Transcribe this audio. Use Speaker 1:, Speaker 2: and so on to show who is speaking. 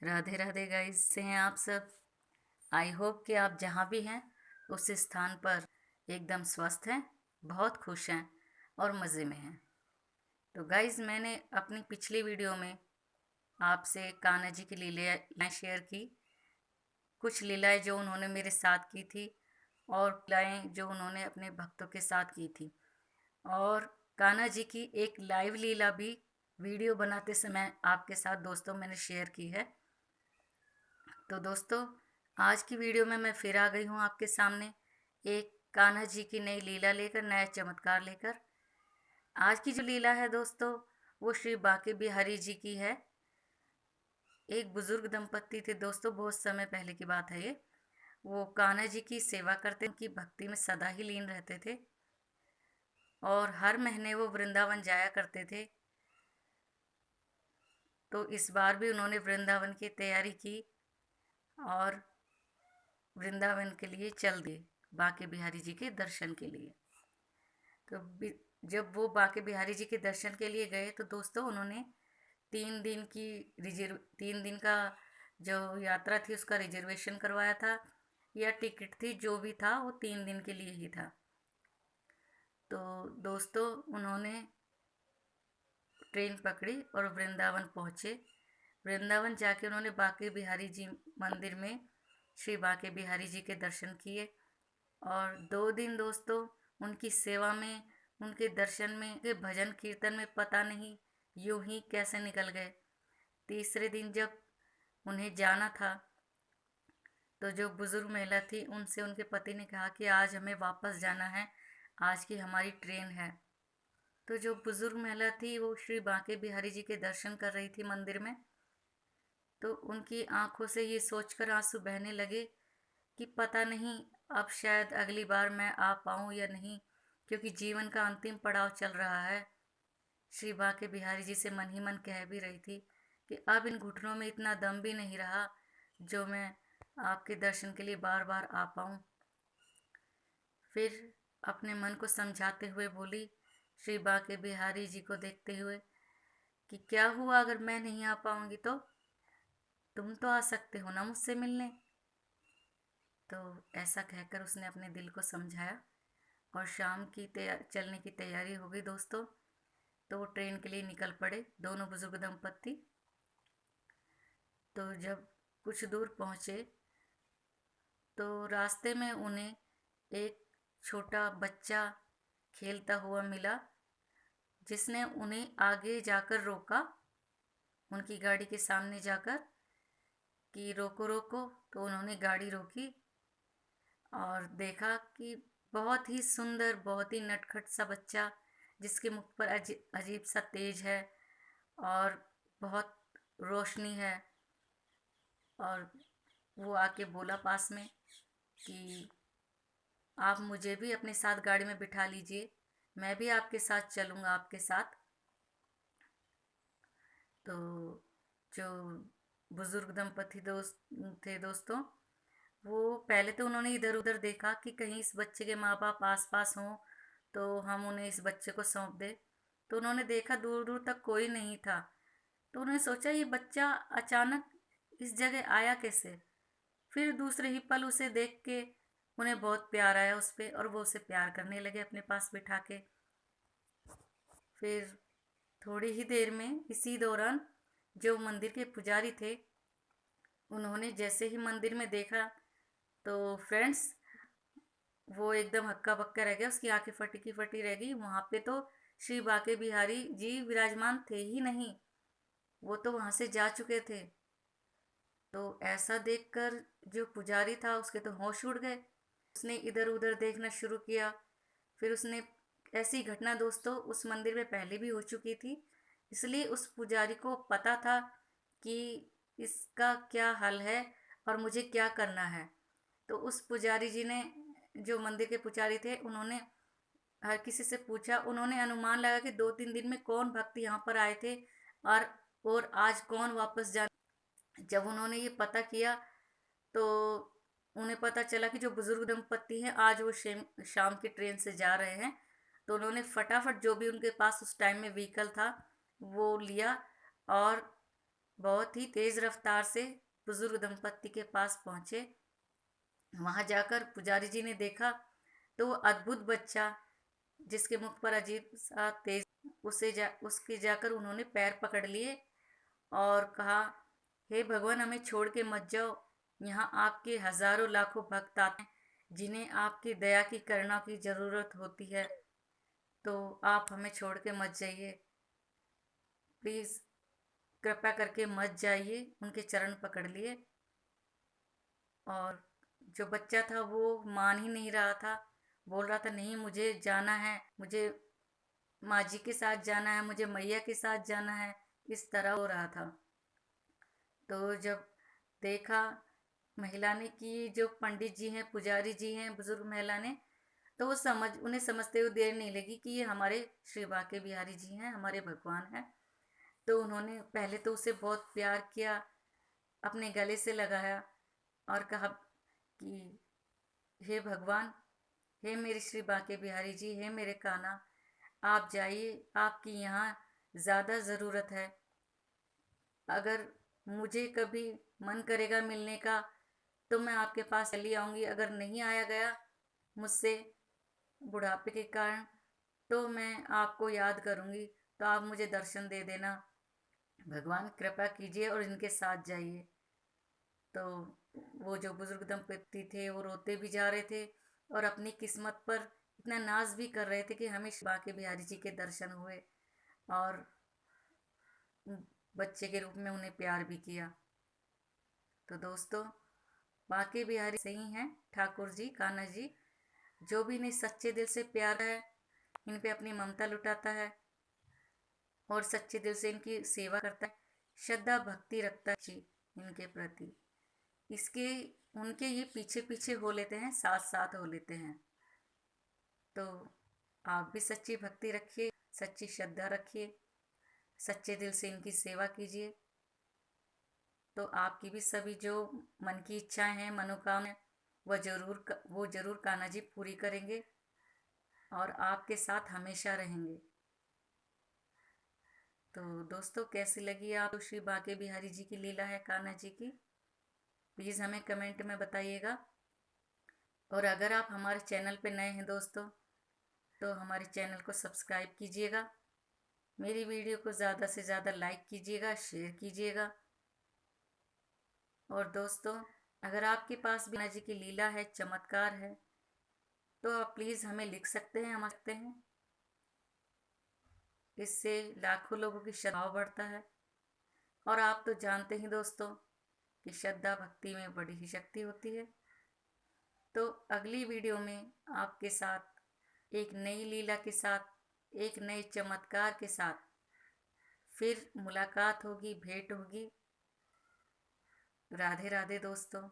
Speaker 1: Radhe Radhe guys से हैं आप सब। आई होप कि आप जहाँ भी हैं उस स्थान पर एकदम स्वस्थ हैं, बहुत खुश हैं और मज़े में हैं। तो गाइस, मैंने अपनी पिछली वीडियो में आपसे कान्हा जी की लीलाएं शेयर की। कुछ लीलाएं जो उन्होंने मेरे साथ की थी और लीलाएं जो उन्होंने अपने भक्तों के साथ की थी। और कान्हा जी की एक लाइव लीला भी वीडियो बनाते समय आपके साथ दोस्तों मैंने शेयर की है। तो दोस्तों, आज की वीडियो में मैं फिर आ गई हूँ आपके सामने एक कान्हा जी की नई लीला लेकर, नया चमत्कार लेकर। आज की जो लीला है दोस्तों, वो श्री बांके बिहारी जी की है। एक बुजुर्ग दंपत्ति थे दोस्तों, बहुत समय पहले की बात है ये। वो कान्हा जी की सेवा करते, उनकी भक्ति में सदा ही लीन रहते थे और हर महीने वो वृंदावन जाया करते थे। तो इस बार भी उन्होंने वृंदावन की तैयारी की और वृंदावन के लिए चल दिए, बांके बिहारी जी के दर्शन के लिए। तो जब वो बांके बिहारी जी के दर्शन के लिए गए तो दोस्तों, उन्होंने 3 दिन का जो यात्रा थी उसका रिजर्वेशन करवाया था, या टिकट थी, जो भी था वो 3 दिन के लिए ही था। तो दोस्तों, उन्होंने ट्रेन पकड़ी और वृंदावन पहुँचे। वृंदावन जाके उन्होंने बांके बिहारी जी मंदिर में श्री बांके बिहारी जी के दर्शन किए और 2 दिन दोस्तों उनकी सेवा में, उनके दर्शन में, उनके भजन कीर्तन में पता नहीं यूं ही कैसे निकल गए। तीसरे दिन जब उन्हें जाना था तो जो बुजुर्ग महिला थी उनसे उनके पति ने कहा कि आज हमें वापस जाना है, आज की हमारी ट्रेन है। तो जो बुजुर्ग महिला थी वो श्री बांके बिहारी जी के दर्शन कर रही थी मंदिर में। तो उनकी आंखों से ये सोचकर आंसू बहने लगे कि पता नहीं अब शायद अगली बार मैं आ पाऊँ या नहीं, क्योंकि जीवन का अंतिम पड़ाव चल रहा है। श्री बांके बिहारी जी से मन ही मन कह भी रही थी कि अब इन घुटनों में इतना दम भी नहीं रहा जो मैं आपके दर्शन के लिए बार बार आ पाऊँ। फिर अपने मन को समझाते हुए बोली, श्री बांके बिहारी जी को देखते हुए, कि क्या हुआ अगर मैं नहीं आ पाऊँगी तो तुम तो आ सकते हो ना मुझसे मिलने। तो ऐसा कहकर उसने अपने दिल को समझाया और शाम की चलने की तैयारी हो गई दोस्तों। तो वो ट्रेन के लिए निकल पड़े, दोनों बुजुर्ग दंपत्ति। तो जब कुछ दूर पहुँचे तो रास्ते में उन्हें एक छोटा बच्चा खेलता हुआ मिला, जिसने उन्हें आगे जाकर रोका, उनकी गाड़ी के सामने जाकर, कि रोको रोको। तो उन्होंने गाड़ी रोकी और देखा कि बहुत ही सुंदर, बहुत ही नटखट सा बच्चा, जिसके मुख पर अजीब सा तेज है और बहुत रोशनी है। और वो आके बोला पास में कि आप मुझे भी अपने साथ गाड़ी में बिठा लीजिए, मैं भी आपके साथ चलूँगा आपके साथ। तो जो बुजुर्ग दंपति थे दोस्तों, वो पहले तो उन्होंने इधर उधर देखा कि कहीं इस बच्चे के माँ बाप आस पास हों तो हम उन्हें इस बच्चे को सौंप दें। तो उन्होंने देखा दूर दूर तक कोई नहीं था। तो उन्होंने सोचा ये बच्चा अचानक इस जगह आया कैसे। फिर दूसरे ही पल उसे देख के उन्हें बहुत प्यार आया उस पर और वो उसे प्यार करने लगे अपने पास बिठा के। फिर थोड़ी ही देर में इसी दौरान जो मंदिर के पुजारी थे, उन्होंने जैसे ही मंदिर में देखा तो फ्रेंड्स, वो एकदम हक्का बक्का रह गया, उसकी आंखें फटी की फटी रह गई। वहाँ पे तो श्री बांके बिहारी जी विराजमान थे ही नहीं, वो तो वहाँ से जा चुके थे। तो ऐसा देखकर जो पुजारी था उसके तो होश उड़ गए। उसने इधर उधर देखना शुरू किया। फिर उसने, ऐसी घटना दोस्तों उस मंदिर में पहले भी हो चुकी थी, इसलिए उस पुजारी को पता था कि इसका क्या हल है और मुझे क्या करना है। तो उस पुजारी जी ने, जो मंदिर के पुजारी थे, उन्होंने हर किसी से पूछा। उन्होंने अनुमान लगा कि 2-3 दिन में कौन भक्त यहाँ पर आए थे और आज कौन वापस जा। जब उन्होंने ये पता किया तो उन्हें पता चला कि जो बुजुर्ग दंपत्ति हैं आज वो शाम की ट्रेन से जा रहे हैं। तो उन्होंने फटाफट जो भी उनके पास उस टाइम में व्हीकल था वो लिया और बहुत ही तेज रफ्तार से बुजुर्ग दंपत्ति के पास पहुंचे। वहां जाकर पुजारी जी ने देखा तो वो अद्भुत बच्चा जिसके मुख पर अजीब सा तेज उसके जाकर उन्होंने पैर पकड़ लिए और कहा, हे भगवान, हमें छोड़ के मत जाओ। यहाँ आपके हजारों लाखों भक्त आते हैं जिन्हें आपकी दया की करुणा की जरूरत होती है, तो आप हमें छोड़ के मत जाइए, प्लीज कृपया करके मत जाइए। उनके चरण पकड़ लिए और जो बच्चा था वो मान ही नहीं रहा था। बोल रहा था, नहीं मुझे जाना है, मुझे माँ जी के साथ जाना है, मुझे मैया के साथ जाना है, इस तरह हो रहा था। तो जब देखा महिला ने कि जो पंडित जी हैं, पुजारी जी हैं, बुजुर्ग महिला ने, तो वो उन्हें समझते हुए देर नहीं लगी कि ये हमारे श्री बांके बिहारी जी हैं, हमारे भगवान हैं। तो उन्होंने पहले तो उसे बहुत प्यार किया, अपने गले से लगाया और कहा कि हे भगवान, हे मेरे श्री बांके बिहारी जी, हे मेरे कान्हा, आप जाइए, आपकी यहाँ ज़्यादा ज़रूरत है। अगर मुझे कभी मन करेगा मिलने का तो मैं आपके पास चली आऊँगी, अगर नहीं आया गया मुझसे बुढ़ापे के कारण तो मैं आपको याद करूँगी, तो आप मुझे दर्शन दे देना। भगवान कृपा कीजिए और इनके साथ जाइए। तो वो जो बुजुर्ग दंपति थे वो रोते भी जा रहे थे और अपनी किस्मत पर इतना नाज भी कर रहे थे कि हमें बांके बिहारी जी के दर्शन हुए और बच्चे के रूप में उन्हें प्यार भी किया। तो दोस्तों, बांके बिहारी सही हैं ठाकुर जी, कान्हा जी, जो भी इन्हें सच्चे दिल से प्यार है, इन पे अपनी ममता लुटाता है और सच्चे दिल से इनकी सेवा करता है, श्रद्धा भक्ति रखता है जी इनके प्रति, इसके उनके ये पीछे पीछे हो लेते हैं, साथ साथ हो लेते हैं। तो आप भी सच्ची भक्ति रखिए, सच्ची श्रद्धा रखिए, सच्चे दिल से इनकी सेवा कीजिए, तो आपकी भी सभी जो मन की इच्छाएं हैं, मनोकामनाएं, वो जरूर कान्हा जी पूरी करेंगे और आपके साथ हमेशा रहेंगे। तो दोस्तों, कैसी लगी आप श्री बांके बिहारी जी की लीला है कान्हा जी की, प्लीज़ हमें कमेंट में बताइएगा। और अगर आप हमारे चैनल पे नए हैं दोस्तों, तो हमारे चैनल को सब्सक्राइब कीजिएगा, मेरी वीडियो को ज़्यादा से ज़्यादा लाइक कीजिएगा, शेयर कीजिएगा। और दोस्तों, अगर आपके पास भी कान्हा जी की लीला है, चमत्कार है, तो आप प्लीज़ हमें लिख सकते हैं, हम सकते हैं, इससे लाखों लोगों की श्रद्धा बढ़ता है। और आप तो जानते ही दोस्तों कि श्रद्धा भक्ति में बड़ी ही शक्ति होती है। तो अगली वीडियो में आपके साथ एक नई लीला के साथ, एक नए चमत्कार के साथ फिर मुलाकात होगी, भेंट होगी। राधे राधे दोस्तों।